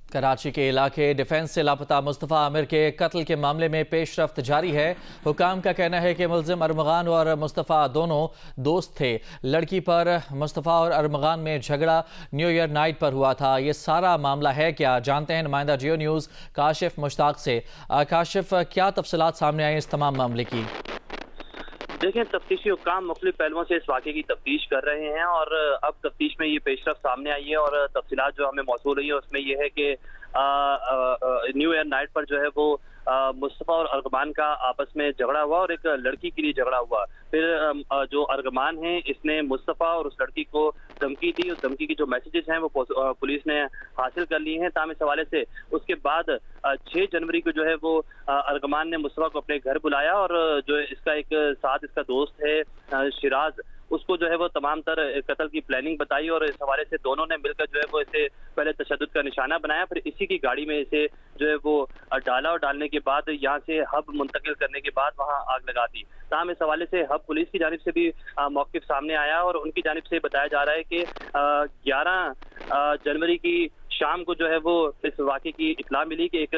कराची के इलाके डिफेंस से लापता मुस्तफ़ा आमिर के कत्ल के मामले में पेशरफ्त जारी है। हुकाम का कहना है कि मुलजिम अरमगान और मुस्तफ़ा दोनों दोस्त थे। लड़की पर मुस्तफ़ा और अरमगान में झगड़ा न्यू ईयर नाइट पर हुआ था। ये सारा मामला है क्या, जानते हैं नुमाइंदा जियो न्यूज़ काशिफ मुश्ताक से। काशिफ, क्या तफसीलात सामने आई इस तमाम मामले की? देखें, तफ्तीशी हुक्काम मुख्तलिफ पहलुओं से इस वाक़े की तफ्तीश कर रहे हैं और अब तफ्तीश में ये पेशरफ्त सामने आई है और तफसीलात जो हमें मौसूल हुई है उसमें यह है कि न्यू ईयर नाइट पर जो है वो मुस्तफ़ा और अरगमान का आपस में झगड़ा हुआ और एक लड़की के लिए झगड़ा हुआ। फिर जो अरगमान है इसने मुस्तफ़ा और उस लड़की को धमकी दी। उस धमकी की जो मैसेजेस हैं वो पुलिस ने हासिल कर लिए हैं। ताम इस हवाले से उसके बाद 6 जनवरी को जो है वो अरगमान ने मुस्तफ़ा को अपने घर बुलाया और जो इसका एक साथ इसका दोस्त है शिराज, उसको जो है वो तमाम तर कत्ल की प्लानिंग बताई और इस हवाले से दोनों ने मिलकर जो है वो इसे पहले तशद्दुद का निशाना बनाया, फिर इसी की गाड़ी में इसे जो है वो डाला और डालने के बाद यहाँ से हब मुंतकिल करने के बाद वहाँ आग लगा दी। ताहम इस हवाले से हब पुलिस की जानिब से भी मौक़िफ़ सामने आया और उनकी जानिब से बताया जा रहा है कि 11 जनवरी की शाम को जो है वो इस वाक़े की इत्तला मिली कि एक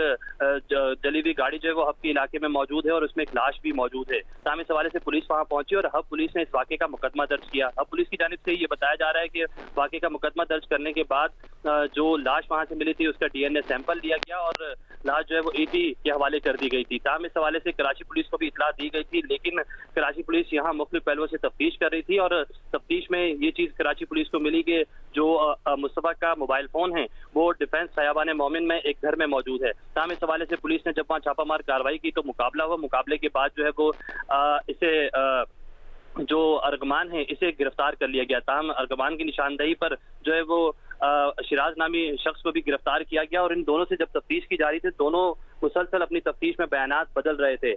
जली हुई गाड़ी जो है वो हब के इलाके में मौजूद है और उसमें एक लाश भी मौजूद है। ताहम इस हवाले से पुलिस वहाँ पहुंची और हब पुलिस ने इस वाक़े का मुकदमा दर्ज किया। हब पुलिस की जानिब से ये बताया जा रहा है कि वाक़े का मुकदमा दर्ज करने के बाद जो लाश वहाँ से मिली थी उसका DNA सैंपल लिया गया और लाश जो है वो ED के हवाले कर दी गई थी। ताहम इस हवाले से कराची पुलिस को भी इत्तला दी गई थी, लेकिन कराची पुलिस यहाँ मुख्तलिफ पहलुओं से तफ्तीश कर रही थी और तफ्तीश में ये चीज़ कराची पुलिस को मिली कि जो मुस्तफ़ा का मोबाइल फ़ोन है वो डिफेंस खयाबान मोमिन में एक घर में मौजूद है। ताहम इस हवाले से पुलिस ने जब वहाँ छापामार कार्रवाई की तो मुकाबला हुआ। मुकाबले के बाद जो है वो इसे जो अरगमान है इसे गिरफ्तार कर लिया गया। ताहम अरगमान की निशानदही पर जो है वो शिराज नामी शख्स को भी गिरफ्तार किया गया और इन दोनों से जब तफ्तीश की जा रही थी दोनों मुसलसल अपनी तफ्तीश में बयानात बदल रहे थे।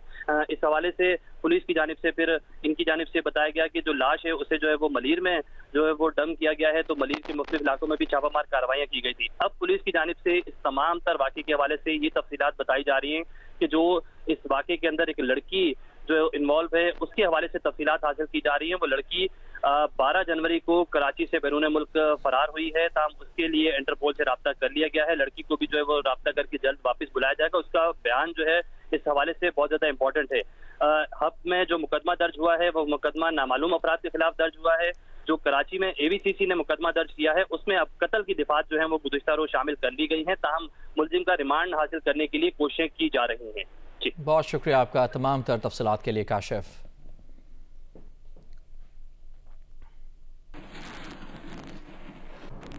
इस हवाले से पुलिस की जानिब से फिर इनकी जानिब से बताया गया कि जो लाश है उसे जो है वो मलीर में जो है वो डम किया गया है, तो मलीर के मुख्तलिफ इलाकों में भी छापामार कार्रवाइयाँ की गई थी। अब पुलिस की जानिब से इस तमाम तर वाक़े के हवाले से ये तफसीलात बताई जा रही हैं कि जो इस वाक़े के अंदर एक लड़की जो इन्वॉल्व है उसके हवाले से तफसीलात हासिल की जा रही है। वो लड़की 12 जनवरी को कराची से बैरून मुल्क फरार हुई है। ताहम उसके लिए इंटरपोल से रब्ता कर लिया गया है। लड़की को भी जो है वो रब्ता करके जल्द वापस बुलाया जाएगा। उसका बयान जो है इस हवाले से बहुत ज़्यादा इंपॉर्टेंट है। हब में जो मुकदमा दर्ज हुआ है वो मुकदमा नामालूम अफराद के खिलाफ दर्ज हुआ है। जो कराची में AVCC ने मुकदमा दर्ज किया है उसमें अब कत्ल की दिफात जो है वो गुज़िश्ता रोज़ शामिल कर ली गई हैं। ताहम मुलजिम का रिमांड हासिल करने के लिए कोशिशें की जा रही हैं। बहुत शुक्रिया आपका तमाम तर तफसीलात के लिए काशिफ।